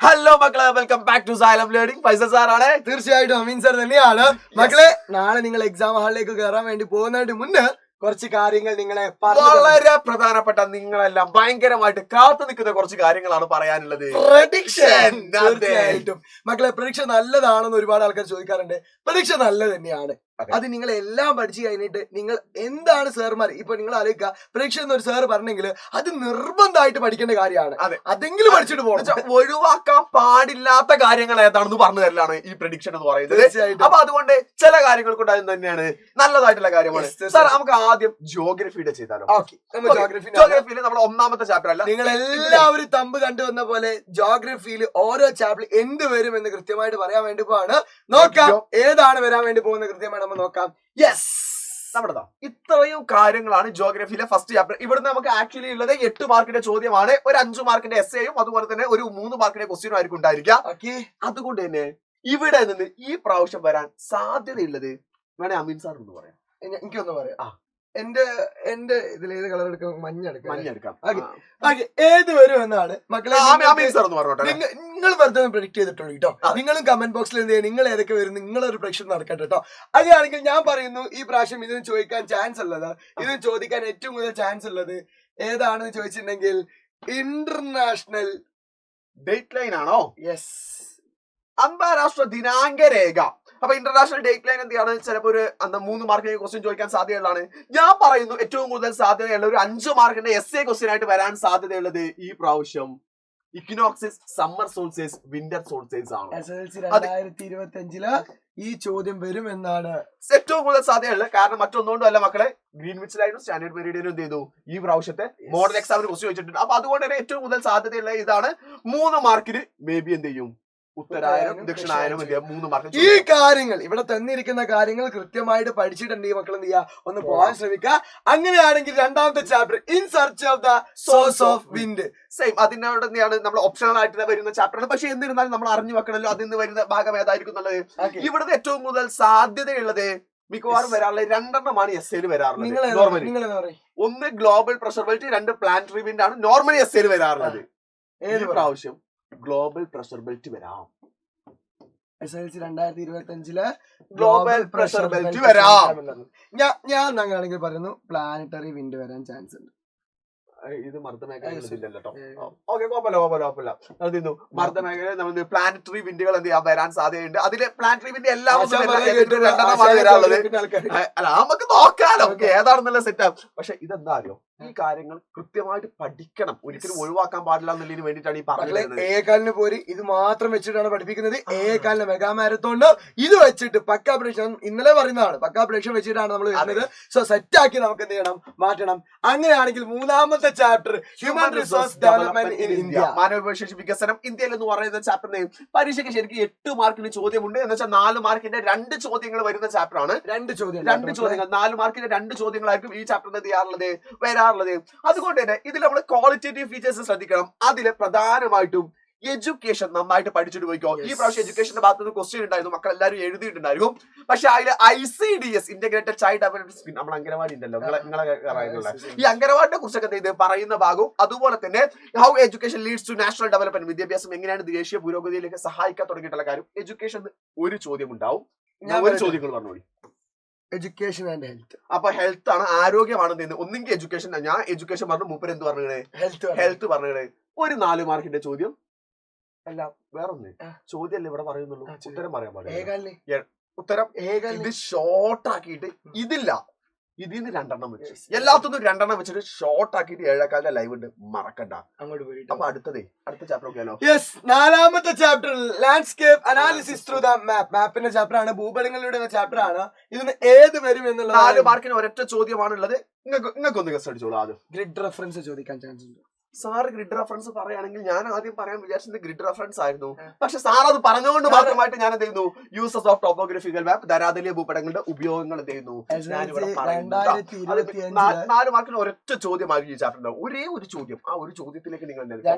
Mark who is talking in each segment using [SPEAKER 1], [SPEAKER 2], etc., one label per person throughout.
[SPEAKER 1] Hello മക്കളെ, welcome back to Xylem learning. Faisal സാറാണ്.
[SPEAKER 2] തീർച്ചയായിട്ടും അമീൻ സാർ തന്നെയാണ്. മക്കളെ, നാളെ നിങ്ങൾ എക്സാം ഹാളിലേക്ക് കയറാൻ വേണ്ടി പോകുന്നതിന് മുന്നേ കുറച്ച് കാര്യങ്ങൾ നിങ്ങളെ
[SPEAKER 1] വളരെ പ്രധാനപ്പെട്ട, നിങ്ങളെല്ലാം ഭയങ്കരമായിട്ട് കാത്തു നിൽക്കുന്ന കുറച്ച് കാര്യങ്ങളാണ് പറയാനുള്ളത്.
[SPEAKER 2] പ്രഡിക്ഷൻ. തീർച്ചയായിട്ടും മക്കളെ, പ്രഡിക്ഷൻ നല്ലതാണെന്ന് ഒരുപാട് ആൾക്കാർ ചോദിക്കാറുണ്ട്. പ്രഡിക്ഷൻ നല്ലത് തന്നെയാണ്. അത് നിങ്ങൾ എല്ലാം പഠിച്ചു കഴിഞ്ഞിട്ട് നിങ്ങൾ എന്താണ് സാർമാർ ഇപ്പൊ നിങ്ങൾ ആലോചിക്കുക, പ്രഡിക്ഷൻ എന്നൊരു സാർ പറഞ്ഞെങ്കിൽ അത് നിർബന്ധമായിട്ട് പഠിക്കേണ്ട കാര്യമാണ്. അതെങ്കിലും പഠിച്ചിട്ട് പോകണം.
[SPEAKER 1] ഒഴിവാക്കാൻ പാടില്ലാത്ത കാര്യങ്ങൾ ഏതാണെന്ന് പറഞ്ഞു തരലാണ് ഈ പ്രഡിക്ഷൻ എന്ന് പറയുന്നത്. അപ്പൊ അതുകൊണ്ട് ചില കാര്യങ്ങൾ കൊണ്ടായത് തന്നെയാണ് നല്ലതായിട്ടുള്ള കാര്യമാണ്. സാർ, നമുക്ക് ആദ്യം ജോഗ്രഫിയുടെ ചെയ്താലോ? ജോഗ്രഫിയിൽ നമ്മുടെ ഒന്നാമത്തെ ചാപ്റ്റർ അല്ല,
[SPEAKER 2] നിങ്ങൾ എല്ലാവരും തമ്പ് കണ്ടുവന്ന പോലെ ജോഗ്രഫിയിൽ ഓരോ ചാപ്റ്റർ എന്ത് വരും എന്ന് കൃത്യമായിട്ട് പറയാൻ വേണ്ടി പോവാണ്. നോക്കാം ഏതാണ് വരാൻ വേണ്ടി പോകുന്നത് കൃത്യമായിട്ട് നമ്മൾ നോക്കാം.
[SPEAKER 1] യെസ്, നമ്മുടെ ഇത്രയും കാര്യങ്ങളാണ് ജോഗ്രഫിയിലെ ഫസ്റ്റ് ചാപ്റ്റർ. ഇവിടുന്ന് നമുക്ക് ആക്ച്വലി ഉള്ളത് 8 മാർക്കിന്റെ ചോദ്യമാണ്. ഒരു 5 മാർക്കിന്റെ എസ്സേയും അതുപോലെ തന്നെ ഒരു 3 മാർക്കിന്റെ ക്വസ്റ്റ്യനും ആയിരിക്കും ഉണ്ടായിരിക്കുക. അതുകൊണ്ട് തന്നെ ഇവിടെ നിന്ന് ഈ പ്രാവശ്യം വരാൻ സാധ്യതയുള്ളത് വേണേ അമീൻ സാർ എന്ന് പറയാം.
[SPEAKER 2] എനിക്കൊന്ന് പറയാം. എന്റെ ഇതിൽ ഏത് കളർ എടുക്കാം?
[SPEAKER 1] മഞ്ഞെടുക്കാം.
[SPEAKER 2] ഏത് വരും എന്നാണ് മക്കളെ
[SPEAKER 1] നിങ്ങൾ
[SPEAKER 2] വെറുതെ പ്രെഡിക്ട് ചെയ്തിട്ടുള്ളൂ കേട്ടോ. നിങ്ങളും കമന്റ് ബോക്സിൽ എന്ത് ചെയ്യുക, നിങ്ങൾ ഏതൊക്കെ വരും, നിങ്ങളൊരു പ്രഡിക്ഷൻ നടക്കട്ടെ കേട്ടോ. അങ്ങനെയാണെങ്കിൽ ഞാൻ പറയുന്നു, ഈ പ്രാവശ്യം ഇതിന് ചോദിക്കാൻ ചാൻസ് ഉള്ളത്, ഇതിന് ചോദിക്കാൻ ഏറ്റവും കൂടുതൽ ചാൻസ് ഉള്ളത് ഏതാണെന്ന് ചോദിച്ചിട്ടുണ്ടെങ്കിൽ ഇന്റർനാഷണൽ
[SPEAKER 1] ഡേറ്റ് ലൈൻ ആണോ?
[SPEAKER 2] യെസ്,
[SPEAKER 1] അന്താരാഷ്ട്ര ദിനാങ്ക രേഖ. അപ്പൊ ഇന്റർനാഷണൽ ഡേറ്റ് ലൈൻ എന്താണ്? ചിലപ്പോൾ ഒരു 3 മാർക്കിന്റെ ക്വസ്റ്റ്യൻ ചോദിക്കാൻ സാധ്യതയുള്ളതാണ്. ഞാൻ പറയുന്നു ഏറ്റവും കൂടുതൽ സാധ്യതയുള്ള ഒരു 5 മാർക്കിന്റെ എസ്സേ ക്വസ്റ്റ്യൻ ആയിട്ട് വരാൻ സാധ്യതയുള്ളത് ഈ പ്രാവശ്യം ഇക്വിനോക്സിസ്, സമ്മർ സോൾസ്റ്റേസ്, വിന്റർ സോൾസ്റ്റേസ് ആണ്.
[SPEAKER 2] 2025 ഈ ചോദ്യം വരും എന്നാണ്
[SPEAKER 1] ഏറ്റവും കൂടുതൽ സാധ്യതയുള്ളത്. കാരണം മറ്റൊന്നുകൊണ്ടും അല്ല മക്കളെ, ഗ്രീൻവിച്ച് ലൈനും സ്റ്റാൻഡേർഡ് മെറിഡിയനും എന്ത് ചെയ്തു ഈ പ്രാവശ്യത്തെ മോഡൽ എക്സാമിന് ക്വസ്റ്റ്യൻ ചോദിച്ചിട്ടുണ്ട്. അപ്പൊ അതുകൊണ്ട് തന്നെ ഏറ്റവും കൂടുതൽ സാധ്യതയുള്ള ഇതാണ്. 3 മാർക്കിന് മേ ബി എന്ത് ചെയ്യും, ഉത്തരായനം ദക്ഷിണായനം 3 മാർക്ക്.
[SPEAKER 2] ഈ കാര്യങ്ങൾ ഇവിടെ തന്നിരിക്കുന്ന കാര്യങ്ങൾ കൃത്യമായിട്ട് പഠിച്ചിട്ടുണ്ടെങ്കിൽ മക്കൾ എന്ത് ചെയ്യുക, ഒന്ന് പോകാൻ ശ്രമിക്കുക. അങ്ങനെയാണെങ്കിൽ രണ്ടാമത്തെ chapter in search of the source of wind,
[SPEAKER 1] same അതിനോട് തന്നെയാണ് നമ്മൾ ഓപ്ഷണൽ ആയിട്ട് വരുന്ന ചാപ്റ്റർ ആണ്. പക്ഷെ എന്നിരുന്നാലും നമ്മൾ അറിഞ്ഞു വെക്കണല്ലോ അതിൽ നിന്ന് വരുന്ന ഭാഗം ഏതായിരിക്കും എന്നുള്ളത്. ഇവിടുത്തെ ഏറ്റവും കൂടുതൽ സാധ്യതയുള്ളത് മിക്കവാറും വരാറുള്ളത് 2 എസ്സേയിൽ വരാറുള്ളത്. നോർമലി ഒന്ന് global pressure belt, 2 planetary wind ആണ് നോർമലി എസ്സേയിൽ വരാറുള്ളത്. ഏത് പ്രാവശ്യം ഗ്ലോബൽ പ്രഷർ ബെൽറ്റ് വരാം.
[SPEAKER 2] SLC 2025
[SPEAKER 1] ഗ്ലോബൽ പ്രഷർ ബെൽറ്റ് വരാം.
[SPEAKER 2] ഞാൻ അങ്ങനെയാണെങ്കിൽ പറയുന്നു പ്ലാനറ്ററി വിൻഡ് വരാൻ ചാൻസ് ഉണ്ട്.
[SPEAKER 1] ഇത് മർദ്ദമേഖല കുഴപ്പമില്ല. മർദ്ദമേഖല നമ്മൾ പ്ലാനറ്ററി വിൻഡുകൾ എന്ത് ചെയ്യാൻ വരാൻ സാധ്യതയുണ്ട്. അതിലെ പ്ലാനറ്ററി വിൻഡ് എല്ലാം 2 വരാനുള്ളത്. അല്ല, നമുക്ക് നോക്കാലോ ഏതാണെന്നുള്ള സെറ്റാണ്. പക്ഷെ ഇതെന്താ അറിയോ, ഈ കാര്യങ്ങൾ കൃത്യമായിട്ട് പഠിക്കണം, ഒരിക്കലും ഒഴിവാക്കാൻ പാടില്ല എന്നുള്ളതിന് വേണ്ടിയിട്ടാണ് ഈ പറഞ്ഞത്.
[SPEAKER 2] ഏകാലിന് പോരി ഇത് മാത്രം വെച്ചിട്ടാണ് പഠിപ്പിക്കുന്നത്. ഏകാലിന് മെഗാ മാരത്തോണ്ട് ഇത് വെച്ചിട്ട് പക്കാ പ്രേക്ഷൻ ഇന്നലെ പറയുന്നതാണ്, പക്കാ പ്രേക്ഷൻ വെച്ചിട്ടാണ് നമ്മൾ വരുന്നത്. സോ സെറ്റാക്കി നമുക്ക് എന്ത് ചെയ്യണം, മാറ്റണം. അങ്ങനെയാണെങ്കിൽ മൂന്നാമത്തെ chapter human resource development in India,
[SPEAKER 1] മാനവവിശേഷ വികസനം ഇന്ത്യയിൽ എന്ന് പറയുന്ന ചാപ്റ്ററിന് പരീക്ഷയ്ക്ക് ശരിക്കും 8 മാർക്കിന് ചോദ്യമുണ്ട്. എന്ന് വെച്ചാൽ 4 മാർക്കിന്റെ 2 ചോദ്യങ്ങൾ വരുന്ന ചാപ്റ്റർ ആണ്. 2 ചോദ്യങ്ങൾ 4 മാർക്കിന്റെ 2 ചോദ്യങ്ങളായിരിക്കും ഈ ചാപ്റ്ററിന് ചെയ്യാറുള്ളത് വരാറുള്ളത്. അതുകൊണ്ട് തന്നെ ഇതിൽ നമ്മൾ ക്വാളിറ്റേറ്റീവ് ഫീച്ചേഴ്സ് ശ്രദ്ധിക്കണം. അതില് പ്രധാനമായിട്ടും എഡ്യൂക്കേഷൻ നന്നായിട്ട് പഠിച്ചിട്ട് പോയിക്കോ. ഈ പ്രാവശ്യം എഡ്യൂക്കേഷന്റെ ഭാഗത്ത് നിന്ന് ക്വസ്റ്റ്യൻ ഉണ്ടായിരുന്നു, മക്കൾ എല്ലാവരും എഴുതിയിട്ടുണ്ടായിരുന്നു. പക്ഷെ അതിൽ ICDS integrated child development scheme, നമ്മൾ അംഗനവാടി ഉണ്ടല്ലോ, ഈ അംഗനവാടിനെ കുറിച്ചൊക്കെ ഇത് പറയുന്ന ഭാഗവും അതുപോലെ തന്നെ how education leads to national development, വിദ്യാഭ്യാസം എങ്ങനെയാണ് ദേശീയ പുരോഗതിയിലേക്ക് സഹായിക്കാൻ തുടങ്ങിയിട്ടുള്ള കാര്യം എഡ്യൂക്കേഷൻ ഒരു ചോദ്യം ഉണ്ടാവും. ഒരു ചോദ്യങ്ങൾ പറഞ്ഞോളി.
[SPEAKER 2] Education and health.
[SPEAKER 1] അപ്പൊ ഹെൽത്ത് ആണ്, ആരോഗ്യമാണ്. ഒന്നെങ്കിൽ എഡ്യൂക്കേഷൻ, ഞാൻ എഡ്യൂക്കേഷൻ പറഞ്ഞു, മൂപ്പര് എന്ത് പറഞ്ഞേ, ഹെൽത്ത് പറഞ്ഞേ. ഒരു 4 മാർക്കിന്റെ ചോദ്യം അല്ല, വേറൊന്ന് ചോദ്യമല്ലേ ഇവിടെ പറയുന്നുള്ളൂ, ഉത്തരം പറയാൻ പാടില്ല. ഉത്തരം ഇത് ഷോർട്ട് ആക്കിയിട്ട് ഇതില്ല, ഇതിന്ന് 2 വെച്ച് എല്ലാത്തൊന്നും 2 വെച്ചിട്ട് ഷോർട്ട് ആക്കിയിട്ട് 7 ലൈവ് ഉണ്ട്, മറക്കണ്ട. അങ്ങോട്ട് പോയിട്ട് അപ്പൊ അടുത്ത ചാപ്റ്റർ നോക്കിയാലോ?
[SPEAKER 2] യെസ്, 4ാമത്തെ chapter landscape analysis through the map. മാപ്പിന്റെ ചാപ്റ്റർ ആണ്, ഭൂപടങ്ങളുടെ ചാപ്റ്റർ ആണ്. ഇതിന് ഏത് വരും എന്നുള്ള
[SPEAKER 1] 4 മാർക്കിന് ഒരൊറ്റ ചോദ്യമാണുള്ളത്. നിങ്ങൾക്കൊന്ന് ഗസ് അടിച്ചോളൂ. ആദ്യം
[SPEAKER 2] ഗ്രിഡ് റെഫറൻസ് ചോദിക്കാൻ ചാൻസ് ഉണ്ട്.
[SPEAKER 1] സാർ ഗ്രിഡ് റെഫറൻസ് പറയുകയാണെങ്കിൽ ഞാൻ ആദ്യം പറയാൻ വിചാരിച്ചത് ഗ്രിഡ് റെഫറൻസ് ആയിരുന്നു. പക്ഷെ സാർ അത് പറഞ്ഞുകൊണ്ട് മാത്രമായിട്ട് ഞാൻ എന്ത് ചെയ്യുന്നു, യൂസസ് ഓഫ് ടോപ്പോഗ്രഫിക്കൽ മാപ്പ്, ധരാതലീയ ഭൂപടങ്ങളുടെ ഉപയോഗങ്ങൾ എന്ത് ചെയ്യുന്നു. 4 മാർക്കിന് ഒരൊറ്റ ചോദ്യമായിരിക്കും ഈ ചാപ്റ്റർ. ഒരേ ഒരു ചോദ്യം, ആ ഒരു ചോദ്യത്തിലേക്ക് നിങ്ങൾ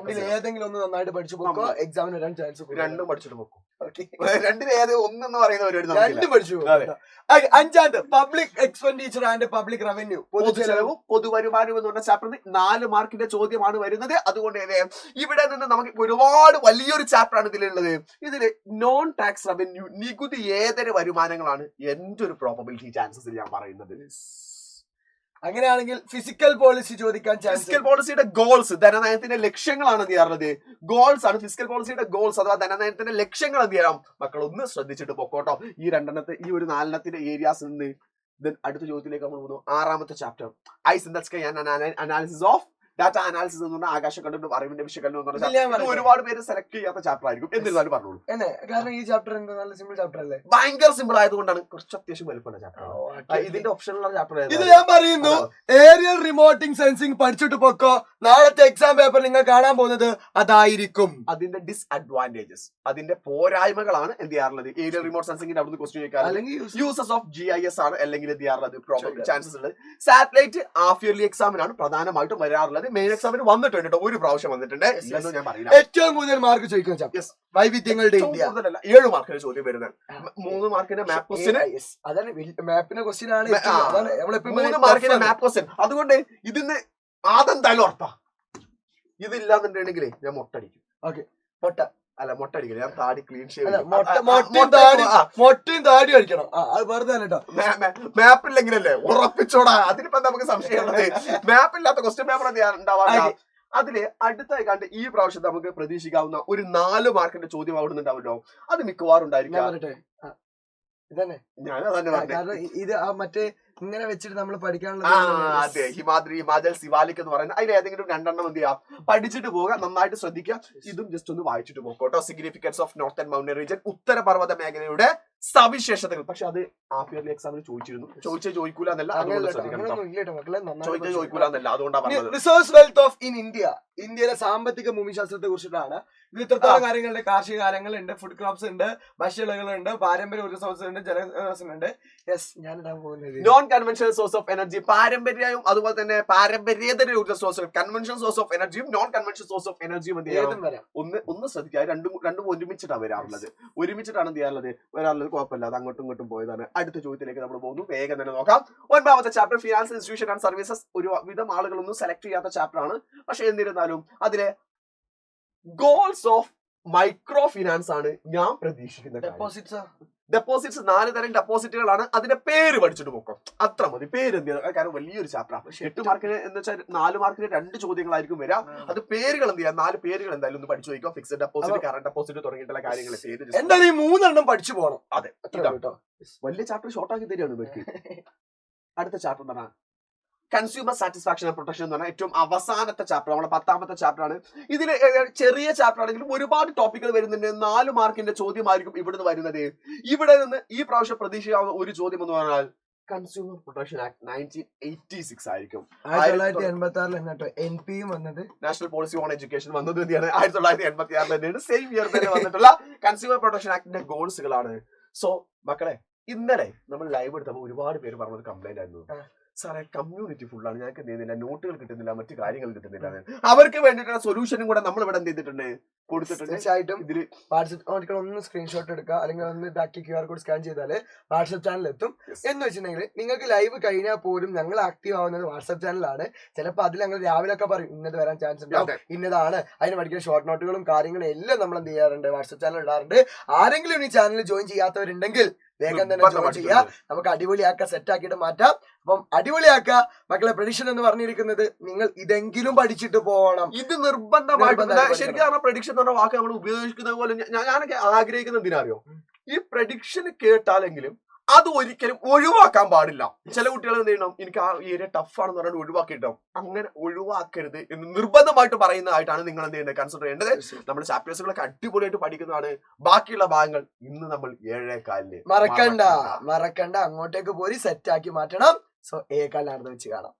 [SPEAKER 2] ഏതെങ്കിലും ഒന്ന് നന്നായിട്ട് പഠിച്ചു പോകുമ്പോൾ എക്സാമിന് വരാൻ ചാൻസ്.
[SPEAKER 1] 2 പഠിച്ചിട്ട് പോകും. 2 ഏത് ഒന്നെന്ന് പറയുന്ന പരിപാടി
[SPEAKER 2] 2 പഠിച്ചു. 5ാമത് public expenditure and public revenue,
[SPEAKER 1] പൊതുചെലവും പൊതുവരുമാനവും എന്ന് പറഞ്ഞ ചാപ്റ്ററിന് 4 മാർക്കിന്റെ ചോദ്യമാണ് വരുന്നത്. അതുകൊണ്ട് തന്നെ ഇവിടെ നിന്ന് നമുക്ക് ഒരുപാട് വലിയൊരു ചാപ്റ്റർ ആണ് ഇതിലുള്ളത്. ഇതില് നോൺ ടാക്സ് റവന്യൂ, നികുതി ഏതര വരുമാനങ്ങളാണ് എന്റെ ഒരു പ്രോബബിലിറ്റി ചാൻസസ് ഞാൻ പറയുന്നത്.
[SPEAKER 2] അങ്ങനെയാണെങ്കിൽ ഫിസിക്കൽ പോളിസി ചോദിക്കാൻ ചാൻസ്.
[SPEAKER 1] ഫിസിക്കൽ പോളിസിയുടെ ഗോൾസ്, ധനനയത്തിന്റെ ലക്ഷ്യങ്ങളാണ് എന്ത് ചെയ്യാറുള്ളത്, ഗോൾസ് ആണ് ഫിസിക്കൽ പോളിസിയുടെ ഗോൾസ് അഥവാ ധനനയത്തിന്റെ ലക്ഷ്യങ്ങൾ എന്ത് ചെയ്യണം മക്കൾ ഒന്ന് ശ്രദ്ധിച്ചിട്ട് പൊക്കോട്ടോ. ഈ 4 ഏരിയാസ് നിന്ന് അടുത്ത ചോദ്യത്തിലേക്ക് നമ്മൾ പോകുന്നു. 6ാമത്തെ ചാപ്റ്റർ ഐ synthesis and analysis of data analysis എന്ന് പറഞ്ഞാൽ ആകാശ കണ്ടുപിടുത്തം, അറിവിന്റെ വിശകലനം എന്ന് പറഞ്ഞാൽ ഒരുപാട് പേര് സെലക്ട് ചെയ്യാത്ത ചാപ്റ്റർ ആയിരിക്കും. എന്നിരുന്നാലും പറഞ്ഞോളൂ.
[SPEAKER 2] കാരണം ഈ ചാപ്റ്റർ എന്താ നല്ല സിമ്പിൾ ചാപ്റ്റർ അല്ലേ?
[SPEAKER 1] ഭയങ്കര സിമ്പിൾ ആയതുകൊണ്ടാണ് കുറച്ച് അത്യാവശ്യം വലുപ്പമുള്ള ചാപ്റ്റർ. ഇതിന്റെ ഓപ്ഷനുള്ള ചാപ്റ്റർ
[SPEAKER 2] ഇത് ഞാൻ പറയുന്നു. ഏരിയൽ റിമോട്ടിംഗ് സെൻസിംഗ് പഠിച്ചിട്ട് പൊക്കോ. നാളത്തെ എക്സാം പേപ്പർ നിങ്ങൾ കാണാൻ പോകുന്നത് അതായിരിക്കും.
[SPEAKER 1] അതിന്റെ ഡിസ്അഡ്വാൻറ്റേജസ്, അതിന്റെ പോരായ്മകളാണ് എന്ത് ചെയ്യാറുള്ളത് ഏരിയൽ റിമോട്ട് സെൻസിംഗിന്റെ അവിടുന്ന് ക്വസ്റ്റ്യൻ ചോദിക്കാറ്. അല്ലെങ്കിൽ യൂസസ് ഓഫ് GIS ആണ് അല്ലെങ്കിൽ എന്ത് ചെയ്യാറുള്ളത് പ്രോബ്ലം ചാൻസസ് ഉള്ളത്. സാറ്റലൈറ്റ് ഹാഫ് ഇയർലി എക്സാമിനാണ് പ്രധാനമായിട്ടും വരാറുള്ളത്. മെയിൻ എക്സാമിന് വന്നിട്ടുണ്ട് കേട്ടോ, ഒരു പ്രാവശ്യം വന്നിട്ടുണ്ട്. ഇല്ലെന്ന് ഞാൻ പറയില്ല.
[SPEAKER 2] ഏറ്റവും കൂടുതൽ മാർക്ക് ചോദിക്കുന്ന വൈവിധ്യങ്ങളുടെ ഇന്ത്യ
[SPEAKER 1] 7 മാർക്കിന് ചോദ്യം വരുന്നത്. 3 മാർക്കിന്റെ മാപ്പ് ക്വസ്റ്റ്യൻ.
[SPEAKER 2] അതാണ് മാപ്പിന്റെ ക്വസ്റ്റ്യൻ ആണ്.
[SPEAKER 1] 3 മാർക്കിന്റെ മാപ്പ് ക്വസ്റ്റ്യൻ. അതുകൊണ്ട് ഇതിന്ന് അതെന്തായാലും ഉറപ്പാ. ഇതില്ലാന്നുണ്ടെങ്കിലേ ഞാൻ മുട്ടടിക്കും.
[SPEAKER 2] ഓക്കെ,
[SPEAKER 1] മുട്ടടിക്കില്ല, ഞാൻ താടി ക്ലീൻ ഷേവ്.
[SPEAKER 2] മൊട്ടയും താടി അടിക്കണം. അത് വെറുതെ കേട്ടോ.
[SPEAKER 1] മാപ്പില്ലെങ്കിലല്ലേ ഉറപ്പിച്ചോടാ. അതിനിപ്പോ നമുക്ക് സംശയമുള്ളത് മാപ്പില്ലാത്ത ക്വസ്റ്റ്യൻ പേപ്പർ ഉണ്ടാവാ. അതില് അടുത്തായി കണ്ട് ഈ പ്രാവശ്യം നമുക്ക് പ്രതീക്ഷിക്കാവുന്ന ഒരു 4 മാർക്കിന്റെ ചോദ്യം അവിടെ നിന്നുണ്ടാവല്ലോ. അത് മിക്കവാറും ഉണ്ടായിരിക്കും.
[SPEAKER 2] കാരണം ഇത് മറ്റേ ഇങ്ങനെ വെച്ചിട്ട് നമ്മൾ പഠിക്കാനുള്ള
[SPEAKER 1] അതെ, ഹിമാചൽ സിവാലിക് എന്ന് പറയുന്നത് അതിൽ ഏതെങ്കിലും 2 എന്ത് ചെയ്യാം പഠിച്ചിട്ട് പോകാം. നന്നായിട്ട് ശ്രദ്ധിക്കുക. ഇതും ജസ്റ്റ് ഒന്ന് വായിച്ചിട്ട് പോകട്ടോ. Significance of northern mountain region, ഉത്തരപർവ്വത മേഖലയുടെ സവിശേഷതകൾ. പക്ഷെ അത് ഹാഫ് ഇയർലി എക്സാമിന് ചോദിക്കൂല എന്നല്ല, അതുകൊണ്ട് ചോദിക്കൂല എന്നല്ല, അതുകൊണ്ടാണ് പറഞ്ഞത്.
[SPEAKER 2] Resource wealth of in India, ഇന്ത്യയിലെ സാമ്പത്തിക ഭൂമിശാസ്ത്രത്തെ കുറിച്ചിട്ടാണ്. ഇത് ഇത്രത്തോളം കാര്യങ്ങളുണ്ട്. കാർഷിക കാര്യങ്ങളുണ്ട്, ഫുഡ് ക്രോപ്സ് ഉണ്ട്, ഭക്ഷ്യവിളകളുണ്ട്, പാരമ്പര്യ റിസോഴ്സ് ഉണ്ട്, ജലറിസോഴ്സ് ഉണ്ട്. യെസ്, ഞാൻ ഇടാൻ പോകുന്നത്
[SPEAKER 1] non conventional source of energy, പാരമ്പര്യവും അതുപോലെ തന്നെ പാരമ്പര്യേതര ഊർജ്ജ സോഴ്സുകൾ. കൺവെൻഷണൽ സോഴ്സ് ഓഫ് എനർജിയും നോൺ കൺവെൻഷണൽ സോഴ്സ് ഓഫ് എനർജിയും എന്ത് ചെയ്യാം ഒന്ന് ശ്രദ്ധിക്കുക. രണ്ടും ഒരുമിച്ചിട്ടാണ് വരാറുള്ളത്. എന്ത് ചെയ്യാറുള്ളത് കുഴപ്പമില്ല. അത് അങ്ങോട്ടും ഇങ്ങോട്ടും പോയതാണ്. അടുത്ത ചോദ്യത്തിലേക്ക് നമ്മൾ പോകുന്നു. വേഗം തന്നെ നോക്കാം. 9ാമത്തെ chapter finance institution and services. ഒരു വിധം ആളുകളൊന്നും സെലക്ട് ചെയ്യാത്ത ചാപ്റ്റർ ആണ്. പക്ഷെ എന്നിരുന്നാലും അതിലെ ഗോൾസ് ഓഫ് മൈക്രോ ഫിനാൻസ് ആണ് ഞാൻ പ്രതീക്ഷിക്കുന്നത്. ഡെപ്പോസിറ്റ്സ് 4 തരം ഡെപ്പോസിറ്റുകളാണ്. അതിന്റെ പേര് പഠിച്ചിട്ട് നോക്കാം, അത്ര മതി. പേര് എന്ത് ചെയ്യുക, കാരണം വലിയൊരു ചാപ്റ്ററാണ്. 8 മാർക്കിന് എന്ന് വെച്ചാൽ 4 മാർക്കിന് 2 ചോദ്യങ്ങളായിരിക്കും വരാം. അത് പേരുകൾ എന്ത് ചെയ്യാം, 4 പേരുകൾ എന്തായാലും ഒന്ന് പഠിച്ചു വയ്ക്കുക. ഫിക്സഡ് ഡെപ്പോസിറ്റ്, കറന്റ് ഡെപ്പോസിറ്റ് തുടങ്ങിയിട്ടുള്ള കാര്യങ്ങൾ
[SPEAKER 2] എന്തായാലും ഈ 3 പഠിച്ചു പോകണം.
[SPEAKER 1] അതെ, വലിയ ചാപ്റ്റർ ഷോർട്ടാക്കി തരികയാണ് ഇവർക്ക്. അടുത്ത ചാപ്റ്റർ എന്താണ് കൺസ്യൂമർ സാറ്റിസ്ഫാക്ഷൻ ആൻഡ് പ്രൊട്ടക്ഷൻ എന്ന് പറഞ്ഞാൽ ഏറ്റവും അവസാനത്തെ ചാപ്റ്റർ, നമ്മുടെ 10ാമത്തെ ചാപ്റ്റർ ആണ്. ഇതിൽ ചെറിയ ചാപ്റ്റർ ആണെങ്കിലും ഒരുപാട് ടോപ്പിക്കുകൾ വരുന്നുണ്ട്. 4 മാർക്കിന്റെ ചോദ്യമായിരിക്കും ഇവിടുന്ന് വരുന്നത്. ഇവിടെ നിന്ന് ഈ പ്രാവശ്യം പ്രതീക്ഷിക്കാവുന്ന ഒരു ചോദ്യം എന്ന് പറഞ്ഞാൽ കൺസ്യൂമർ പ്രൊട്ടക്ഷൻ ആക്ട് 1986 ആയിരിക്കും.
[SPEAKER 2] 1986 NPയും വന്നത്,
[SPEAKER 1] നാഷണൽ പോളിസി ഓൺ എഡ്യൂക്കേഷൻ വന്നത് തന്നെയാണ് 1986 തന്നെയാണ്. സെയിം ഇയർ തന്നെ വന്നിട്ടുള്ള കൺസ്യൂമർ പ്രൊട്ടക്ഷൻ ആക്ടിന്റെ ഗോൾസുകളാണ്. സോ മക്കളെ, ഇന്നലെ നമ്മൾ ലൈവ് എടുത്തപ്പോൾ ഒരുപാട് പേര് പറഞ്ഞത് കംപ്ലൈന്റ് ആയിരുന്നു, സാറേ കമ്മ്യൂണിറ്റി ഫുള്ളാണ്, ഞങ്ങൾക്ക് എന്ത് ചെയ്യുന്നില്ല, നോട്ടുകൾ കിട്ടുന്നില്ല, മറ്റു കാര്യങ്ങൾ കിട്ടുന്നില്ല. അവർക്ക് വേണ്ടിയിട്ടുള്ള സൊല്യൂഷനും കൂടെ നമ്മൾ ഇവിടെ എന്ത് ചെയ്തിട്ടുണ്ട്, കൊടുത്തിട്ടുണ്ട്.
[SPEAKER 2] തീർച്ചയായിട്ടും ഇതിൽ വാട്സ്ആപ്പ് ഒന്ന് സ്ക്രീൻഷോട്ട് എടുക്കുക, അല്ലെങ്കിൽ ഒന്ന് ഇതാക്കി QR കോഡ് സ്കാൻ ചെയ്താൽ വാട്സ്ആപ്പ് ചാനൽ എത്തും. എന്ന് വെച്ചിട്ടുണ്ടെങ്കിൽ നിങ്ങൾക്ക് ലൈവ് കഴിഞ്ഞാൽ പോലും ഞങ്ങൾ ആക്റ്റീവ് ആവുന്നത് വാട്സ്ആപ്പ് ചാനലാണ്. ചിലപ്പോൾ അതിൽ ഞങ്ങൾ രാവിലെ ഒക്കെ പറയും ഇന്നത് വരാൻ ചാൻസ് ഉണ്ട്, ഇന്നതാണ്, അതിന് പഠിക്കുന്ന ഷോർട്ട് നോട്ടുകളും കാര്യങ്ങളും എല്ലാം നമ്മൾ എന്ത് ചെയ്യാറുണ്ട്, വാട്സ്ആപ്പ് ചാനൽ ഇടാറുണ്ട്. ആരെങ്കിലും ഈ ചാനൽ ജോയിൻ ചെയ്യാത്തവരുണ്ടെങ്കിൽ വേഗം തന്നെ ജോയിൻ ചെയ്യുക. നമുക്ക് അടിപൊളിയാക്കുക, സെറ്റ് ആക്കിയിട്ട് മാറ്റാം. അപ്പം അടിപൊളിയാക്കുക മക്കളെ. പ്രഡിക്ഷൻ എന്ന് പറഞ്ഞിരിക്കുന്നത് നിങ്ങൾ ഇതെങ്കിലും പഠിച്ചിട്ട് പോകണം.
[SPEAKER 1] ഇത് നിർബന്ധമായിട്ട്. ശരിക്കും പ്രഡിക്ഷൻ എന്ന് പറഞ്ഞ വാക്ക് നമ്മൾ ഉപയോഗിക്കുന്നത് പോലെ ഞാനൊക്കെ ആഗ്രഹിക്കുന്ന എന്തിനറിയോ, ഈ പ്രഡിക്ഷൻ കേട്ടാലെങ്കിലും അത് ഒരിക്കലും ഒഴിവാക്കാൻ പാടില്ല. ചില കുട്ടികൾ എന്ത് ചെയ്യണം, എനിക്ക് ആ ഏരിയ ടഫാണെന്ന് പറഞ്ഞാൽ ഒഴിവാക്കിയിട്ടാവും. അങ്ങനെ ഒഴിവാക്കരുത് എന്ന് നിർബന്ധമായിട്ട് പറയുന്നതായിട്ടാണ് നിങ്ങൾ എന്ത് ചെയ്യേണ്ടത്, കൺസിഡർ ചെയ്യേണ്ടത്. നമ്മുടെ ചാപ്റ്റേഴ്സുകളൊക്കെ അടിപൊളിയായിട്ട് പഠിക്കുന്നതാണ്. ബാക്കിയുള്ള ഭാഗങ്ങൾ ഇന്ന് നമ്മൾ 7:15
[SPEAKER 2] മറക്കണ്ട. അങ്ങോട്ടേക്ക് പോയി സെറ്റ് ആക്കി മാറ്റണം. സോ 7:15 വെച്ച് കാണാം.